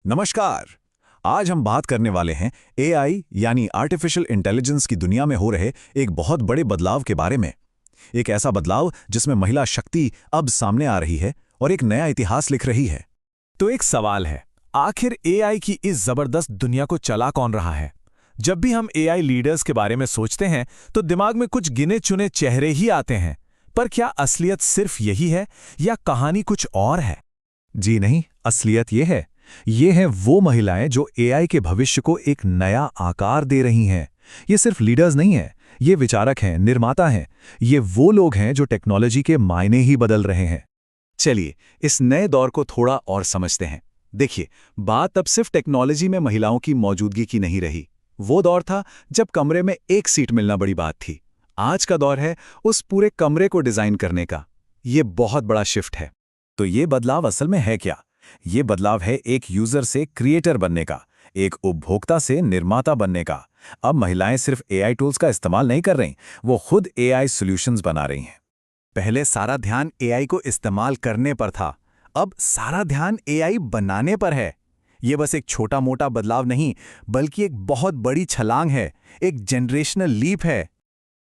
नमस्कार। आज हम बात करने वाले हैं एआई यानी आर्टिफिशियल इंटेलिजेंस की दुनिया में हो रहे एक बहुत बड़े बदलाव के बारे में। एक ऐसा बदलाव जिसमें महिला शक्ति अब सामने आ रही है और एक नया इतिहास लिख रही है। तो एक सवाल है, आखिर एआई की इस जबरदस्त दुनिया को चला कौन रहा है? जब भी हम एआई लीडर्स के बारे में सोचते हैं तो दिमाग में कुछ गिने चुने चेहरे ही आते हैं, पर क्या असलियत सिर्फ यही है या कहानी कुछ और है? जी नहीं, असलियत ये हैं वो महिलाएं जो एआई के भविष्य को एक नया आकार दे रही हैं। ये सिर्फ लीडर्स नहीं हैं, ये विचारक हैं, निर्माता हैं। ये वो लोग हैं जो टेक्नोलॉजी के मायने ही बदल रहे हैं। चलिए इस नए दौर को थोड़ा और समझते हैं। देखिए, बात अब सिर्फ टेक्नोलॉजी में महिलाओं की मौजूदगी की नहीं रही। वो दौर था जब कमरे में एक सीट मिलना बड़ी बात थी। आज का दौर है उस पूरे कमरे को डिजाइन करने का। ये बहुत बड़ा शिफ्ट है। तो ये बदलाव असल में है क्या? ये बदलाव है एक यूजर से क्रिएटर बनने का, एक उपभोक्ता से निर्माता बनने का। अब महिलाएं सिर्फ एआई टूल्स का इस्तेमाल नहीं कर रही, वो खुद एआई सॉल्यूशंस बना रही हैं। पहले सारा ध्यान एआई को इस्तेमाल करने पर था, अब सारा ध्यान एआई बनाने पर है। ये बस एक छोटा मोटा बदलाव नहीं, बल्कि एक बहुत बड़ी छलांग है, एक जनरेशनल लीप है।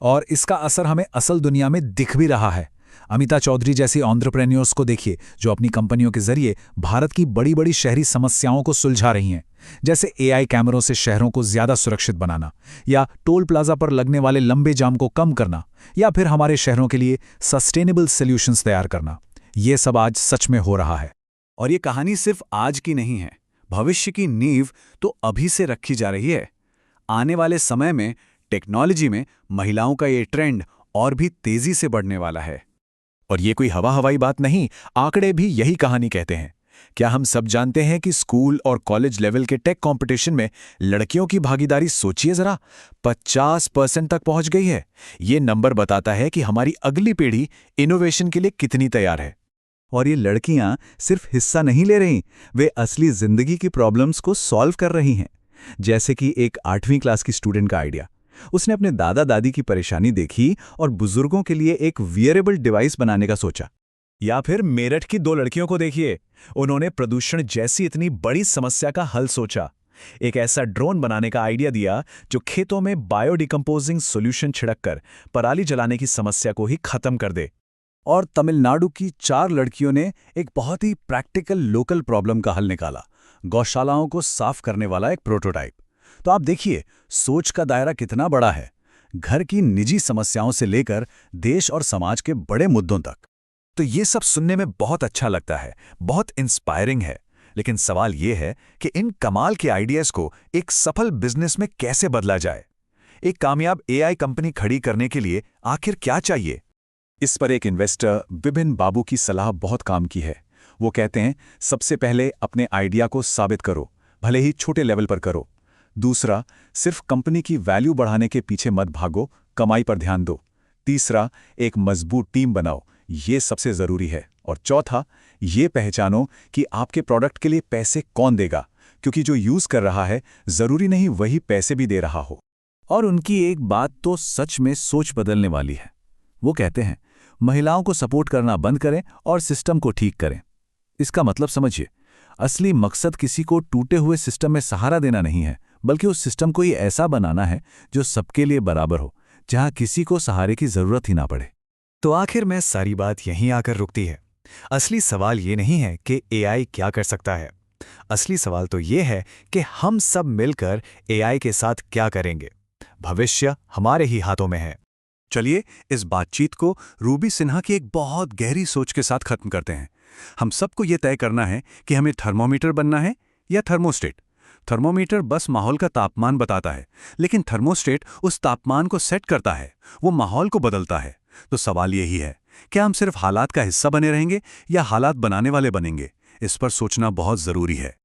और इसका असर हमें असल दुनिया में दिख भी रहा है। अमिता चौधरी जैसी एंटरप्रेन्योर्स को देखिए, जो अपनी कंपनियों के जरिए भारत की बड़ी बड़ी शहरी समस्याओं को सुलझा रही हैं, जैसे एआई कैमरों से शहरों को ज्यादा सुरक्षित बनाना, या टोल प्लाजा पर लगने वाले लंबे जाम को कम करना, या फिर हमारे शहरों के लिए सस्टेनेबल सॉल्यूशंस तैयार करना। ये सब आज सच में हो रहा है। और ये कहानी सिर्फ आज की नहीं है, भविष्य की नींव तो अभी से रखी जा रही है। आने वाले समय में टेक्नोलॉजी में महिलाओं का ये ट्रेंड और भी तेजी से बढ़ने वाला है। और ये कोई हवाई बात नहीं, आंकड़े भी यही कहानी कहते हैं। क्या हम सब जानते हैं कि स्कूल और कॉलेज लेवल के टेक कंपटीशन में लड़कियों की भागीदारी, सोचिए जरा, 50% तक पहुंच गई है। ये नंबर बताता है कि हमारी अगली पीढ़ी इनोवेशन के लिए कितनी तैयार है। और ये लड़कियां सिर्फ हिस्सा नहीं ले रही, वे असली जिंदगी की प्रॉब्लम्स को सॉल्व कर रही हैं। जैसे कि एक 8वीं क्लास की स्टूडेंट का आइडिया। उसने अपने दादा दादी की परेशानी देखी और बुजुर्गों के लिए एक वियरेबल डिवाइस बनाने का सोचा। या फिर मेरठ की 2 लड़कियों को देखिए, उन्होंने प्रदूषण जैसी इतनी बड़ी समस्या का हल सोचा। एक ऐसा ड्रोन बनाने का आइडिया दिया जो खेतों में बायोडिकम्पोजिंग सॉल्यूशन छिड़ककर पराली जलाने की समस्या को ही खत्म कर दे। और तमिलनाडु की 4 लड़कियों ने एक बहुत ही प्रैक्टिकल लोकल प्रॉब्लम का हल निकाला, गौशालाओं को साफ करने वाला एक प्रोटोटाइप। तो आप देखिए, सोच का दायरा कितना बड़ा है, घर की निजी समस्याओं से लेकर देश और समाज के बड़े मुद्दों तक। तो ये सब सुनने में बहुत अच्छा लगता है, बहुत इंस्पायरिंग है। लेकिन सवाल ये है कि इन कमाल के आइडियाज को एक सफल बिजनेस में कैसे बदला जाए? एक कामयाब एआई कंपनी खड़ी करने के लिए आखिर क्या चाहिए? इस पर एक इन्वेस्टर विपिन बाबू की सलाह बहुत काम की है। वो कहते हैं, सबसे पहले अपने आइडिया को साबित करो, भले ही छोटे लेवल पर करो। दूसरा, सिर्फ कंपनी की वैल्यू बढ़ाने के पीछे मत भागो, कमाई पर ध्यान दो। तीसरा, एक मजबूत टीम बनाओ, ये सबसे जरूरी है। और चौथा, ये पहचानो कि आपके प्रोडक्ट के लिए पैसे कौन देगा, क्योंकि जो यूज कर रहा है जरूरी नहीं वही पैसे भी दे रहा हो। और उनकी एक बात तो सच में सोच बदलने वाली है। वो कहते हैं, महिलाओं को सपोर्ट करना बंद करें और सिस्टम को ठीक करें। इसका मतलब समझिए, असली मकसद किसी को टूटे हुए सिस्टम में सहारा देना नहीं है, बल्कि उस सिस्टम को ही ऐसा बनाना है जो सबके लिए बराबर हो, जहां किसी को सहारे की जरूरत ही ना पड़े। तो आखिर में सारी बात यहीं आकर रुकती है। असली सवाल ये नहीं है कि एआई क्या कर सकता है। असली सवाल तो ये है कि हम सब मिलकर एआई के साथ क्या करेंगे। भविष्य हमारे ही हाथों में है। चलिए इस बातचीत को रूबी सिन्हा की एक बहुत गहरी सोच के साथ खत्म करते हैं। हम सबको ये तय करना है कि हमें थर्मोमीटर बनना है या थर्मोस्टेट। थर्मोमीटर बस माहौल का तापमान बताता है, लेकिन थर्मोस्टेट उस तापमान को सेट करता है, वो माहौल को बदलता है। तो सवाल यही है, क्या हम सिर्फ हालात का हिस्सा बने रहेंगे या हालात बनाने वाले बनेंगे? इस पर सोचना बहुत जरूरी है।